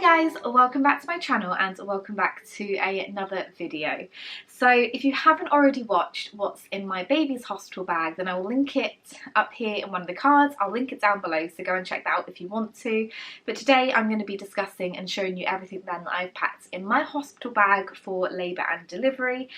guys, welcome back to my channel and welcome back to another video. So if you haven't already watched what's in my baby's hospital bag, then I will link it up here in one of the cards. I'll link it down below, so go and check that out if you want to. But today I'm going to be discussing and showing you everything then that I've packed in my hospital bag for labour and delivery.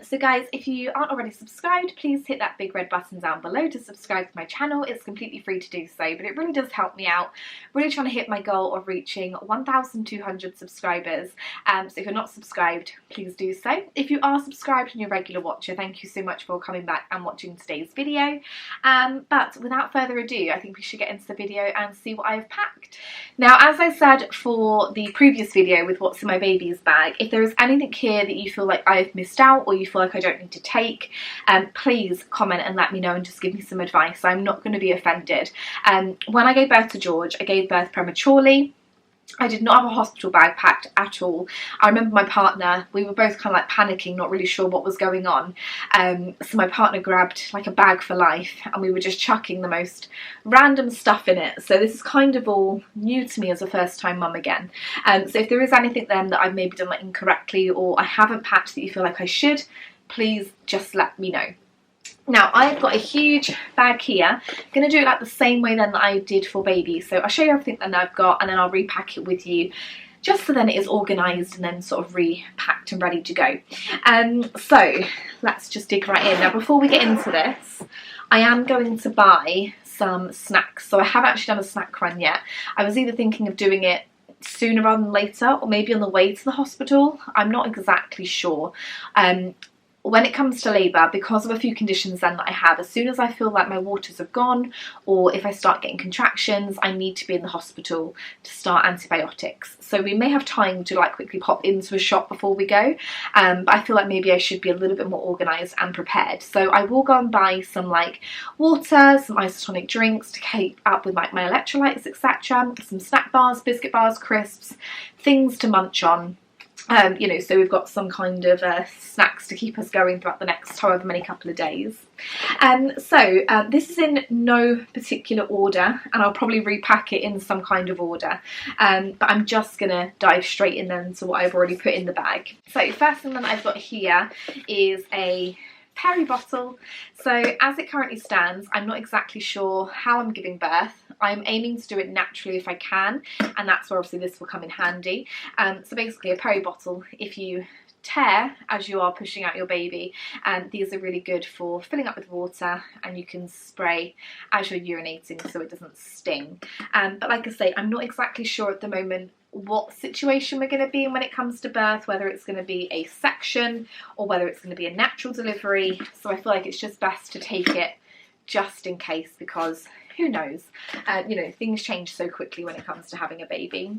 So guys, if you aren't already subscribed, please hit that big red button down below to subscribe to my channel. It's completely free to do so, but it really does help me out. Really trying to hit my goal of reaching 1,200 subscribers. So if you're not subscribed, please do so. If you are subscribed and you're a regular watcher, thank you so much for coming back and watching today's video. But without further ado, I think we should get into the video and see what I've packed. Now, as I said for the previous video with what's in my baby's bag, if there is anything here that you feel like I've missed out or you feel like I don't need to take, please comment and let me know and just give me some advice. I'm not going to be offended. When I gave birth to George, I gave birth prematurely. I did not have a hospital bag packed at all. I remember my partner, we were both kind of like panicking, not really sure what was going on. So my partner grabbed like a bag for life and we were just chucking the most random stuff in it. So this is kind of all new to me as a first time mum again. So if there is anything then that I've maybe done like incorrectly or I haven't packed that you feel like I should, please just let me know. Now, I've got a huge bag here. I'm going to do it like the same way then that I did for baby. So I'll show you everything that I've got and then I'll repack it with you, just so then it is organised and then sort of repacked and ready to go. So let's just dig right in. Now, before we get into this, I am going to buy some snacks. So I haven't actually done a snack run yet. I was either thinking of doing it sooner rather than later or maybe on the way to the hospital. I'm not exactly sure. When it comes to labour, because of a few conditions then that I have, as soon as I feel like my waters have gone or if I start getting contractions, I need to be in the hospital to start antibiotics. So we may have time to like quickly pop into a shop before we go, but I feel like maybe I should be a little bit more organised and prepared. So I will go and buy some like water, some isotonic drinks to keep up with like my electrolytes, etc. Some snack bars, biscuit bars, crisps, things to munch on. You know, so we've got some kind of snacks to keep us going throughout the next however many couple of days. This is in no particular order and I'll probably repack it in some kind of order, but I'm just gonna dive straight in then to what I've already put in the bag. So first thing that I've got here is a Peri Bottle. So as it currently stands, I'm not exactly sure how I'm giving birth. I'm aiming to do it naturally if I can, and that's where obviously this will come in handy. So basically a Peri Bottle, if you tear as you are pushing out your baby, and these are really good for filling up with water and you can spray as you're urinating so it doesn't sting. But like I say, I'm not exactly sure at the moment what situation we're going to be in when it comes to birth, whether it's going to be a section or whether it's going to be a natural delivery. So I feel like it's just best to take it just in case, because who knows, you know, things change so quickly when it comes to having a baby.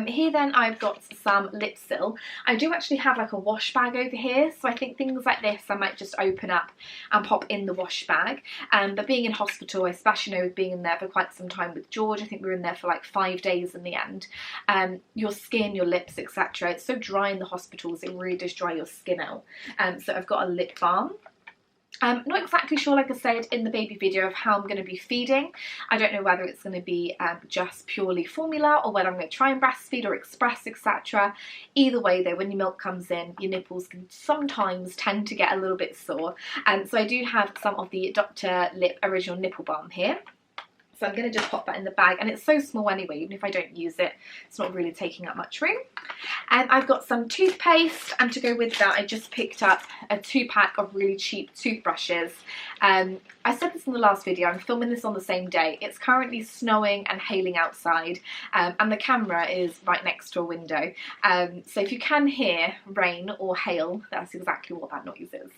Here then I've got some Lipsil. I do actually have like a wash bag over here, so I think things like this I might just open up and pop in the wash bag. But being in hospital, especially with being in there for quite some time with George, I think we were in there for like 5 days in the end, your skin, your lips, etc. It's so dry in the hospitals, it really does dry your skin out. So I've got a lip balm. I'm not exactly sure, like I said in the baby video, of how I'm going to be feeding. I don't know whether it's going to be just purely formula or whether I'm going to try and breastfeed or express, etc. Either way though, when your milk comes in, your nipples can sometimes tend to get a little bit sore. So I do have some of the Dr. Lip Original Nipple Balm here. So I'm going to just pop that in the bag, and it's so small anyway, even if I don't use it, it's not really taking up much room. And I've got some toothpaste, and to go with that I just picked up a 2-pack of really cheap toothbrushes. I said this in the last video, I'm filming this on the same day. It's currently snowing and hailing outside, and the camera is right next to a window. So if you can hear rain or hail, that's exactly what that noise is.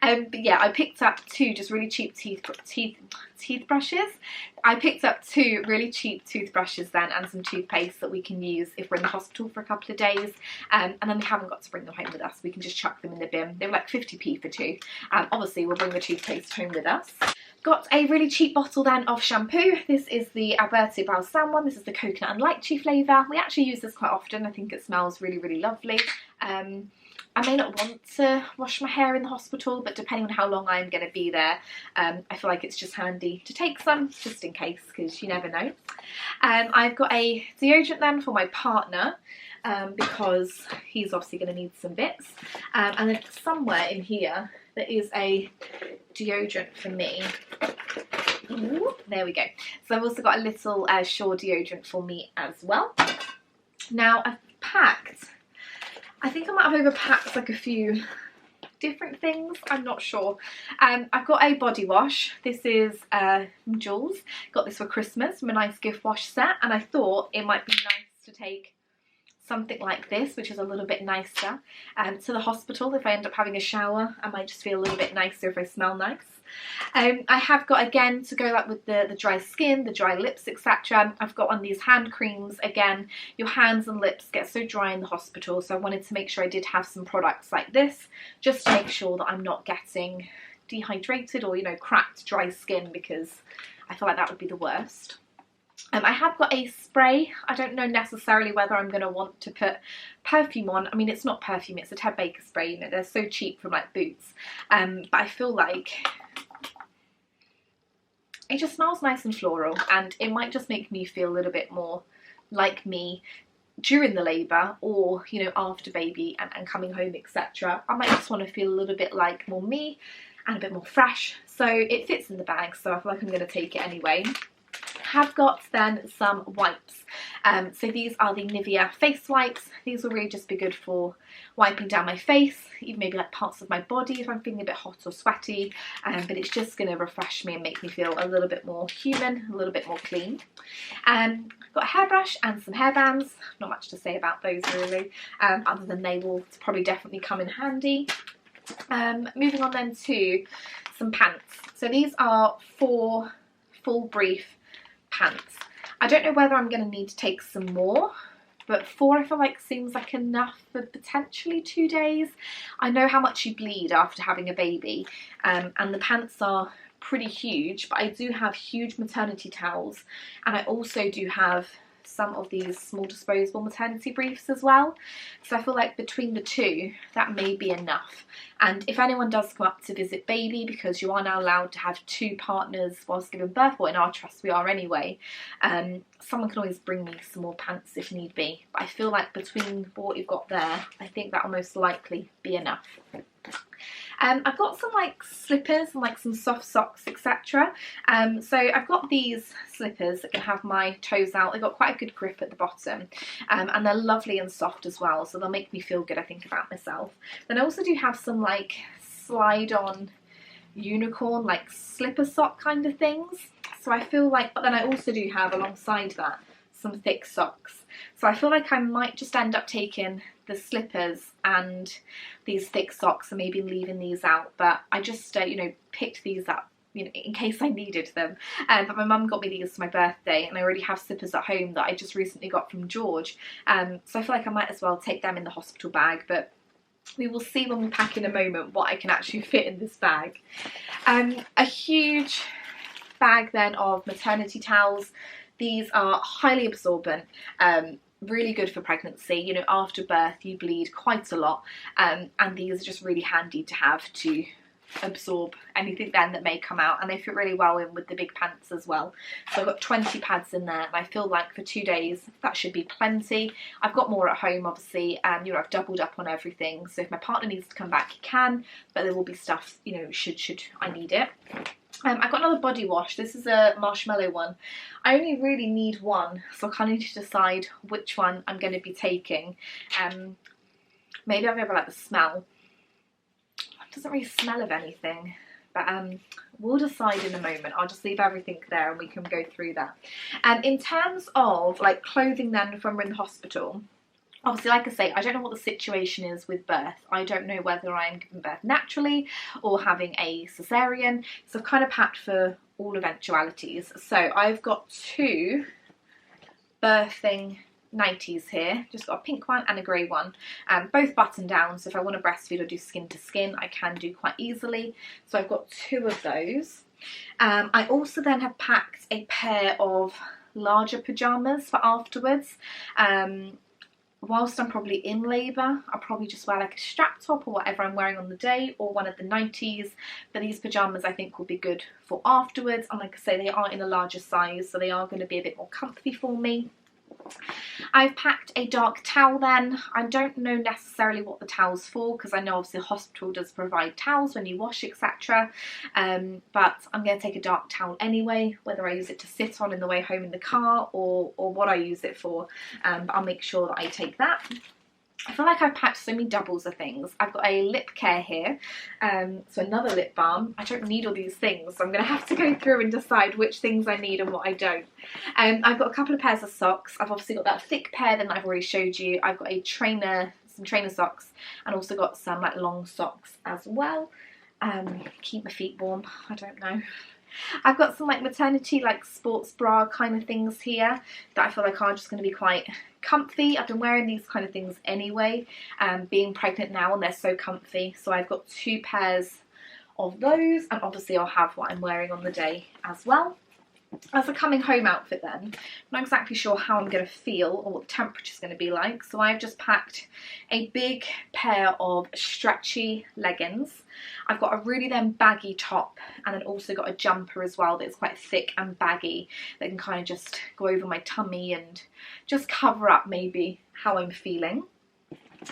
But yeah, I picked up 2 just really cheap teeth brushes. I picked up 2 really cheap toothbrushes then and some toothpaste that we can use if we're in the hospital for a couple of days, and then we haven't got to bring them home with us. We can just chuck them in the bin. They were like 50p for 2. Obviously we'll bring the toothpaste home with us. Got a really cheap bottle then of shampoo. This is the Alberto Balsam one. This is the coconut and lychee flavour. We actually use this quite often. I think it smells really, really lovely. I may not want to wash my hair in the hospital, but depending on how long I'm going to be there, I feel like it's just handy to take some, just in case, because you never know. I've got a deodorant then for my partner, because he's obviously going to need some bits. And then somewhere in here, there is a deodorant for me. Ooh, there we go. So I've also got a little Shore deodorant for me as well. Now I've packed, I think I might have overpacked like a few different things, I'm not sure. I've got a body wash. This is from Jules. Got this for Christmas from a nice gift wash set, and I thought it might be nice to take something like this, which is a little bit nicer, to the hospital. If I end up having a shower, I might just feel a little bit nicer if I smell nice. I have got, again, to go like with the dry skin, the dry lips, etc. I've got on these hand creams. Again, your hands and lips get so dry in the hospital, so I wanted to make sure I did have some products like this, just to make sure that I'm not getting dehydrated or, you know, cracked dry skin, because I feel like that would be the worst. I have got a spray. I don't know necessarily whether I'm going to want to put perfume on. I mean, it's not perfume, it's a Ted Baker spray, you know, they're so cheap from like Boots. But I feel like it just smells nice and floral, and it might just make me feel a little bit more like me during the labour, or, you know, after baby and coming home, etc. I might just want to feel a little bit like more me and a bit more fresh. So it fits in the bag, so I feel like I'm going to take it anyway. Have got then some wipes. So these are the Nivea face wipes. These will really just be good for wiping down my face, even maybe like parts of my body if I'm feeling a bit hot or sweaty, but it's just going to refresh me and make me feel a little bit more human, a little bit more clean. I've got a hairbrush and some hairbands. Not much to say about those really, other than they will probably definitely come in handy. Moving on then to some pants. So these are 4 full brief pants. I don't know whether I'm going to need to take some more, but 4 I feel like seems like enough for potentially 2 days. I know how much you bleed after having a baby, and the pants are pretty huge, but I do have huge maternity towels, and I also do have some of these small disposable maternity briefs as well. So I feel like between the 2, that may be enough. And if anyone does come up to visit baby, because you are now allowed to have 2 partners whilst giving birth, or in our trust we are anyway, someone can always bring me some more pants if need be. But I feel like between what you've got there, I think that will most likely be enough. I've got some like slippers and like some soft socks, etc. So I've got these slippers that can have my toes out. They've got quite a good grip at the bottom, and they're lovely and soft as well, so they'll make me feel good, I think, about myself. Then I also do have some like slide on unicorn like slipper sock kind of things, so I feel like, but then I also do have alongside that some thick socks. So I feel like I might just end up taking the slippers and these thick socks and maybe leaving these out, but I just you know, picked these up, you know, in case I needed them. But my mum got me these for my birthday, and I already have slippers at home that I just recently got from George, so I feel like I might as well take them in the hospital bag, but we will see when we pack in a moment what I can actually fit in this bag. A huge bag then of maternity towels. These are highly absorbent, really good for pregnancy. You know, after birth you bleed quite a lot, and these are just really handy to have to absorb anything then that may come out, and they fit really well in with the big pants as well. So I've got 20 pads in there, and I feel like for 2 days that should be plenty. I've got more at home obviously, and you know, I've doubled up on everything, so if my partner needs to come back he can, but there will be stuff, you know, should I need it. I've got another body wash. This is a marshmallow one. I only really need one, so I kind of need to decide which one I'm going to be taking. Maybe I'll go for like the smell. It doesn't really smell of anything, but we'll decide in a moment. I'll just leave everything there and we can go through that. In terms of like clothing then when we're in the hospital, obviously, like I say, I don't know what the situation is with birth. I don't know whether I'm giving birth naturally or having a cesarean. So I've kind of packed for all eventualities. So I've got 2 birthing nighties here. Just got a pink one and a grey one. Both button down, so if I want to breastfeed or do skin to skin, I can do quite easily. So I've got 2 of those. I also then have packed a pair of larger pajamas for afterwards. whilst I'm probably in labour, I'll probably just wear like a strap top or whatever I'm wearing on the day, or one of the nighties. But these pyjamas I think will be good for afterwards, and like I say, they are in a larger size, so they are going to be a bit more comfy for me. I've packed a dark towel then. I don't know necessarily what the towel's for, because I know obviously the hospital does provide towels when you wash, etc. But I'm going to take a dark towel anyway, whether I use it to sit on in the way home in the car or what I use it for. But I'll make sure that I take that. I feel like I've packed so many doubles of things. I've got a lip care here, so another lip balm. I don't need all these things, so I'm going to have to go through and decide which things I need and what I don't. I've got a couple of pairs of socks. I've obviously got that thick pair that I've already showed you. I've got some trainer socks, and also got some like long socks as well. Keep my feet warm, I don't know. I've got some like maternity like sports bra kind of things here that I feel like are just going to be quite comfy. I've been wearing these kind of things anyway, being pregnant now, and they're so comfy. So I've got 2 pairs of those, and obviously I'll have what I'm wearing on the day as well. As a coming home outfit then, I'm not exactly sure how I'm going to feel or what the temperature's going to be like, so I've just packed a big pair of stretchy leggings. I've got a really then baggy top, and then also got a jumper as well that's quite thick and baggy that can kind of just go over my tummy and just cover up maybe how I'm feeling.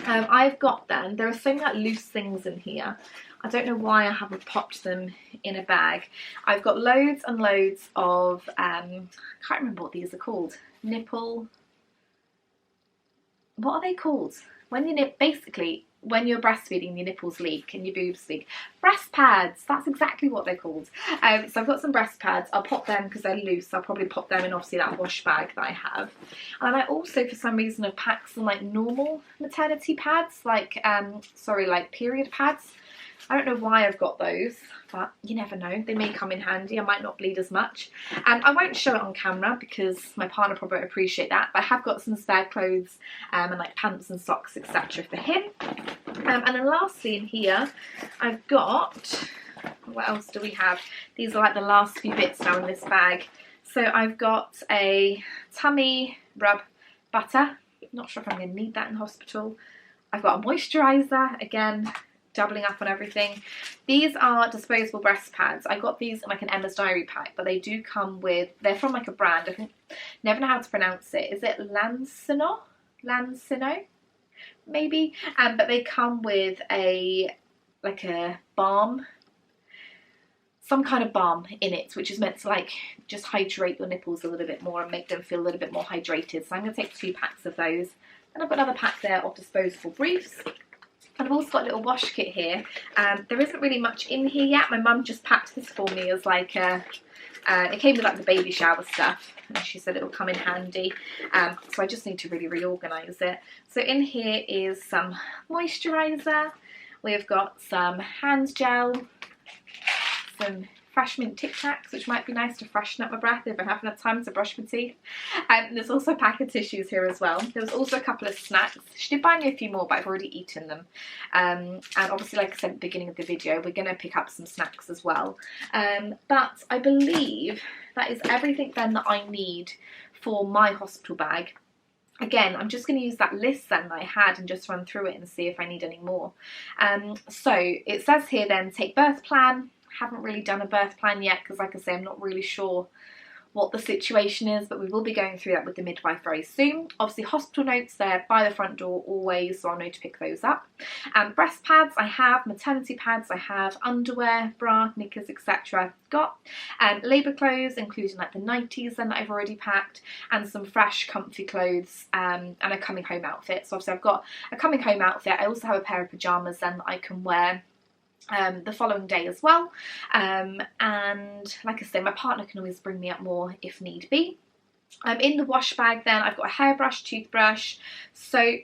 I've got then, there are so many like loose things in here. I don't know why I haven't popped them in a bag. I've got loads and loads of, I can't remember what these are called. What are they called? When you basically, when you're breastfeeding, your nipples leak and your boobs leak. Breast pads, that's exactly what they're called. So I've got some breast pads. I'll pop them because they're loose. I'll probably pop them in obviously that wash bag that I have. And I also, for some reason, have packed some like normal maternity pads, like, like period pads. I don't know why I've got those, but you never know. They may come in handy. I might not bleed as much. I won't show it on camera because my partner probably won't appreciate that, but I have got some spare clothes and like pants and socks, etc. for him. And then lastly in here, I've got, what else do we have? These are like the last few bits now in this bag. So I've got a tummy rub butter. Not sure if I'm going to need that in hospital. I've got a moisturiser, again, doubling up on everything. These are disposable breast pads. I got these in like an Emma's Diary pack, but they do come with, they're from like a brand, I think, never know how to pronounce it. Is it Lancino? Maybe? But they come with a balm, some kind of balm in it, which is meant to like just hydrate your nipples a little bit more and make them feel a little bit more hydrated. So I'm going to take 2 packs of those. And I've got another pack there of disposable briefs. And I've also got a little wash kit here. There isn't really much in here yet. My mum just packed this for me as like it came with like the baby shower stuff, and she said it will come in handy. So I just need to really reorganise it. So in here is some moisturiser. We've got some hand gel, some fresh mint Tic Tacs, which might be nice to freshen up my breath if I haven't had time to brush my teeth. And there's also a pack of tissues here as well. There was also a couple of snacks. She did buy me a few more, but I've already eaten them. And obviously, like I said at the beginning of the video, we're going to pick up some snacks as well. But I believe that is everything then that I need for my hospital bag. Again, I'm just going to use that list then that I had and just run through it and see if I need any more. So it says here then, take birth plan. Haven't really done a birth plan yet because, like I say, I'm not really sure what the situation is, but we will be going through that with the midwife very soon. Obviously, hospital notes, they're by the front door always, so I'll know to pick those up. Breast pads I have, maternity pads I have, underwear, bra, knickers, etc. got. Labour clothes, including like the nighties then that I've already packed, and some fresh comfy clothes, and a coming home outfit. So obviously I've got a coming home outfit. I also have a pair of pyjamas then that I can wear the following day as well, and like I say, my partner can always bring me up more if need be. In the wash bag then, I've got a hairbrush, toothbrush, soap.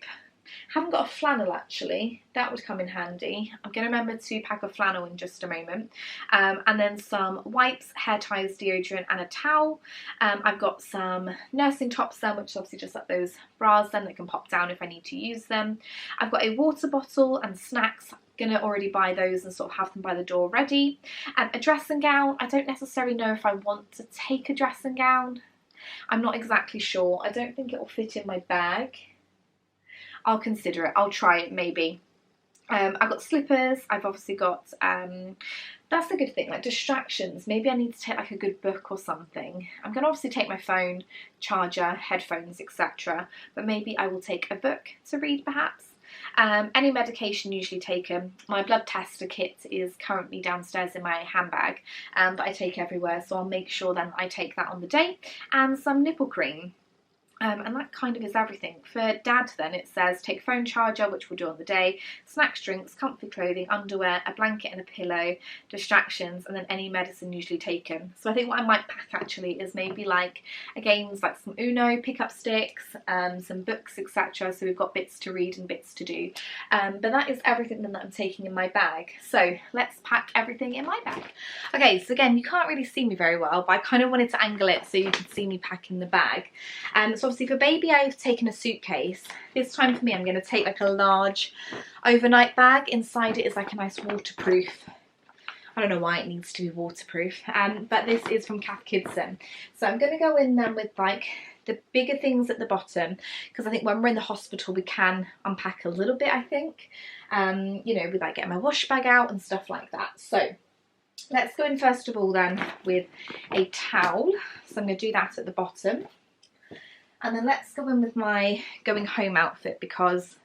Haven't got a flannel actually, that would come in handy. I'm going to remember to pack a flannel in just a moment. And then some wipes, hair ties, deodorant and a towel. I've got some nursing tops then, which is obviously just like those bras then that can pop down if I need to use them. I've got a water bottle and snacks. Gonna already buy those and sort of have them by the door ready. A dressing gown. I don't necessarily know if I want to take a dressing gown. I'm not exactly sure. I don't think it will fit in my bag. I'll consider it. I'll try it maybe. I've got slippers. I've obviously got, that's a good thing, like distractions. Maybe I need to take like a good book or something. I'm going to obviously take my phone, charger, headphones, etc. But maybe I will take a book to read perhaps. Any medication usually taken. My blood tester kit is currently downstairs in my handbag, that I take everywhere, so I'll make sure then I take that on the day, and some nipple cream. And that kind of is everything. For Dad then it says take phone charger, which we'll do on the day, snacks, drinks, comfy clothing, underwear, a blanket and a pillow, distractions, and then any medicine usually taken. So I think what I might pack actually is maybe like games like some Uno, pick-up sticks, some books, etc. So we've got bits to read and bits to do. But that is everything then that I'm taking in my bag. So let's pack everything in my bag. Okay, so again, you can't really see me very well, but I kind of wanted to angle it so you could see me packing the bag. So obviously for baby I've taken a suitcase. This time for me I'm going to take like a large overnight bag. Inside it is like a nice waterproof, I don't know why it needs to be waterproof, but this is from Cath Kidston. So I'm going to go in then with like the bigger things at the bottom, because I think when we're in the hospital we can unpack a little bit, I think, you know, with like getting my wash bag out and stuff like that. So let's go in first of all then with a towel. So I'm going to do that at the bottom. And then let's go in with my going home outfit, because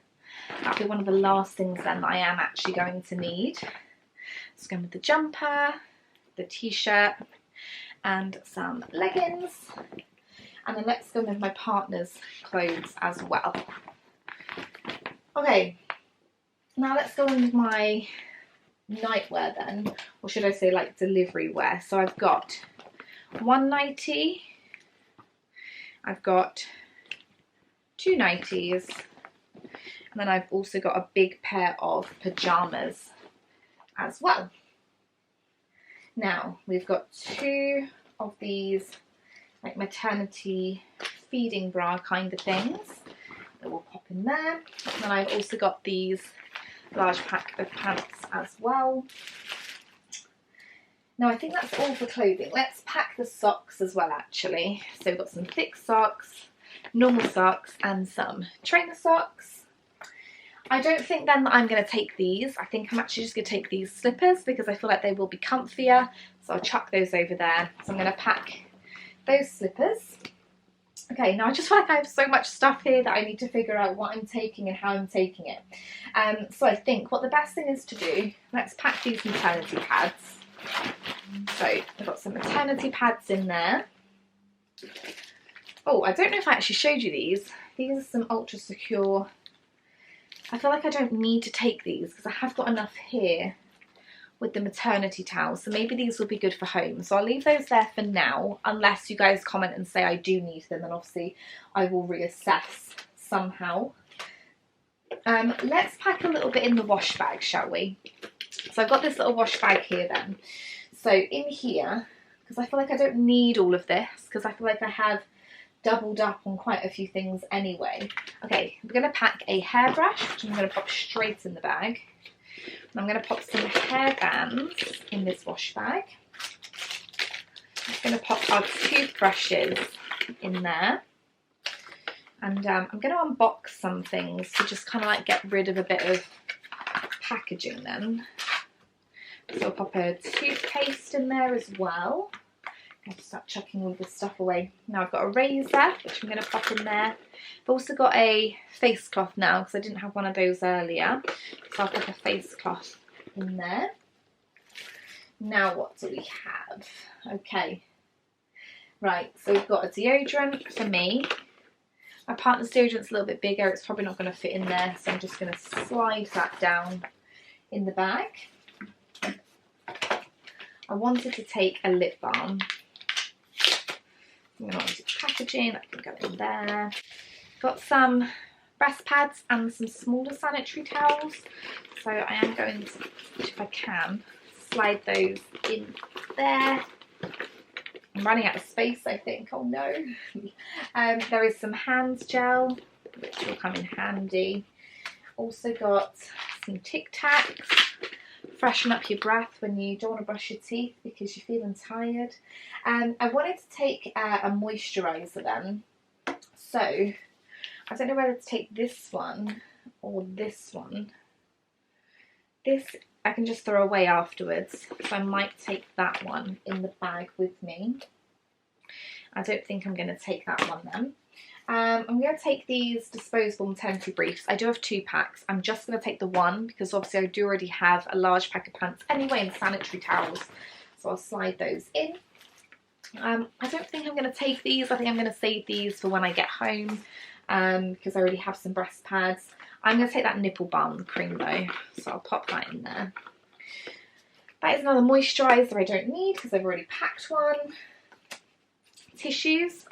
that'll be one of the last things then that I am actually going to need. Let's go in with the jumper, the t-shirt and some leggings. And then let's go in with my partner's clothes as well. Okay, now let's go in with my nightwear then, or should I say like delivery wear. So I've got one nightie, I've got two nighties, and then I've also got a big pair of pajamas as well. Now we've got two of these like maternity feeding bra kind of things that will pop in there. And then I've also got these large pack of pants as well. Now I think that's all for clothing. Let's pack the socks as well actually. So we've got some thick socks, normal socks and some trainer socks. I don't think then that I'm going to take these. I think I'm actually just going to take these slippers because I feel like they will be comfier. So I'll chuck those over there. So I'm going to pack those slippers. Okay, now I just feel like I have so much stuff here that I need to figure out what I'm taking and how I'm taking it. So I think what the best thing is to do, let's pack these maternity pads. So I've got some maternity pads in there. Oh, I don't know if I actually showed you these. These are some ultra secure. I feel like I don't need to take these because I have got enough here with the maternity towels. So maybe these will be good for home. So I'll leave those there for now, unless you guys comment and say I do need them, and obviously I will reassess somehow. Let's pack a little bit in the wash bag, shall we? So I've got this little wash bag here then. So in here, because I feel like I don't need all of this, because I feel like I have doubled up on quite a few things anyway. Okay, we're going to pack a hairbrush, which I'm going to pop straight in the bag. And I'm going to pop some hair bands in this wash bag. I'm going to pop our toothbrushes in there. And I'm going to unbox some things to just kind of like get rid of a bit of packaging then. So I'll pop a toothpaste in there as well. I'll start chucking all this stuff away. Now I've got a razor, which I'm going to pop in there. I've also got a face cloth now, because I didn't have one of those earlier. So I'll pop a face cloth in there. Now what do we have? Okay. Right, so we've got a deodorant for me. My partner's deodorant's a little bit bigger. It's probably not going to fit in there, so I'm just going to slide that down in the bag. I wanted to take a lip balm. I'm going to packaging, that can go in there. Got some breast pads and some smaller sanitary towels. So I am going to, if I can, slide those in there. I'm running out of space, I think. Oh no. There is some hands gel, which will come in handy. Also got some Tic Tacs. Freshen up your breath when you don't want to brush your teeth because you're feeling tired. I wanted to take a moisturiser then. So I don't know whether to take this one or this one. This I can just throw away afterwards, so I might take that one in the bag with me. I don't think I'm going to take that one then. I'm going to take these disposable maternity briefs. I do have 2 packs. I'm just going to take the one because obviously I do already have a large pack of pants anyway and sanitary towels. So I'll slide those in. I don't think I'm going to take these. I think I'm going to save these for when I get home because I already have some breast pads. I'm going to take that nipple balm cream though, so I'll pop that in there. That is another moisturiser I don't need because I've already packed one. Tissues.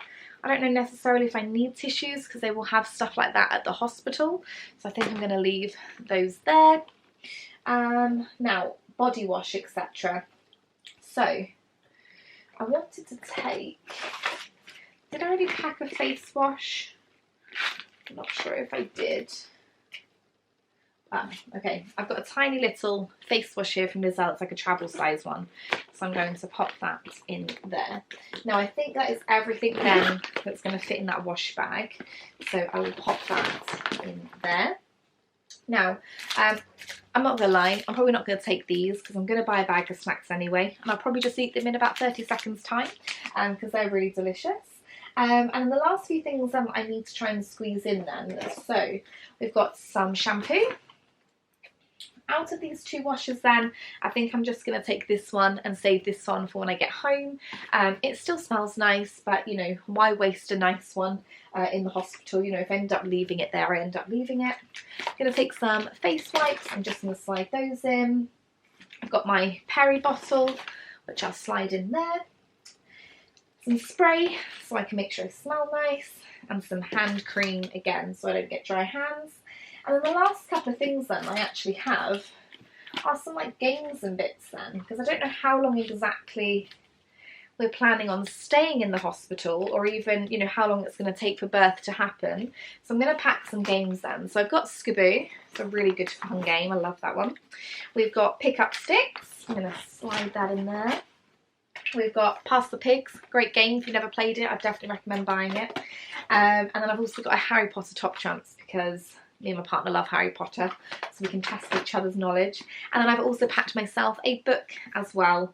I don't know necessarily if I need tissues because they will have stuff like that at the hospital. So I think I'm going to leave those there. Now, body wash, etc. So, I wanted to take... Did I already pack a face wash? I'm not sure if I did. Okay, I've got a tiny little face wash here from Lizelle. It's like a travel size one. So I'm going to pop that in there. Now I think that is everything then that's going to fit in that wash bag. So I will pop that in there. Now, I'm not going to lie, I'm probably not going to take these because I'm going to buy a bag of snacks anyway. And I'll probably just eat them in about 30 seconds time because they're really delicious. And the last few things I need to try and squeeze in then. So we've got some shampoo. Out of these 2 washes then, I think I'm just going to take this one and save this one for when I get home. It still smells nice, but you know, why waste a nice one in the hospital? You know, if I end up leaving it there, I end up leaving it. I'm going to take some face wipes. I'm just going to slide those in. I've got my Peri Bottle, which I'll slide in there. Some spray, so I can make sure I smell nice. And some hand cream again, so I don't get dry hands. And then the last couple of things then I actually have are some like games and bits then, because I don't know how long exactly we're planning on staying in the hospital or even, you know, how long it's going to take for birth to happen. So I'm going to pack some games then. So I've got Skaboo. It's a really good fun game. I love that one. We've got Pick Up Sticks. I'm going to slide that in there. We've got Pass the Pigs, great game. If you've never played it, I'd definitely recommend buying it. And then I've also got a Harry Potter top trumps because me and my partner love Harry Potter, so we can test each other's knowledge. And then I've also packed myself a book as well,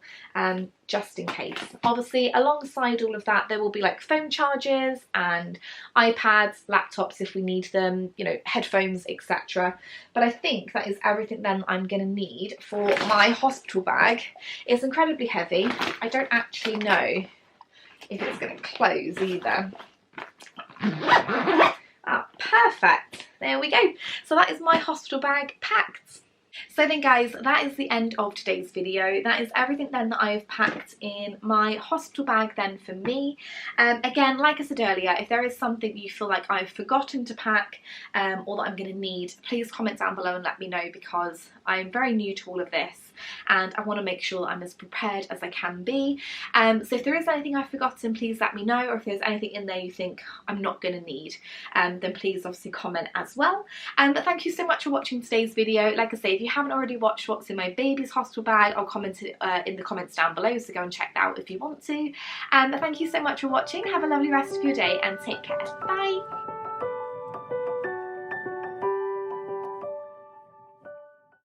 just in case. Obviously, alongside all of that, there will be like phone chargers and iPads, laptops if we need them, you know, headphones, etc. But I think that is everything then I'm going to need for my hospital bag. It's incredibly heavy. I don't actually know if it's going to close either. Ah, perfect. There we go. So that is my hospital bag packed. So then guys, that is the end of today's video. That is everything then that I have packed in my hospital bag then for me. Again, like I said earlier, if there is something you feel like I've forgotten to pack or that I'm going to need, please comment down below and let me know because I'm very new to all of this and I want to make sure I'm as prepared as I can be. So if there is anything I've forgotten, please let me know, or if there's anything in there you think I'm not going to need, then please obviously comment as well. But thank you so much for watching today's video. Like I say, if you haven't already watched what's in my baby's hospital bag, I'll comment it in the comments down below, so go and check that out if you want to. But thank you so much for watching. Have a lovely rest of your day and take care. Bye!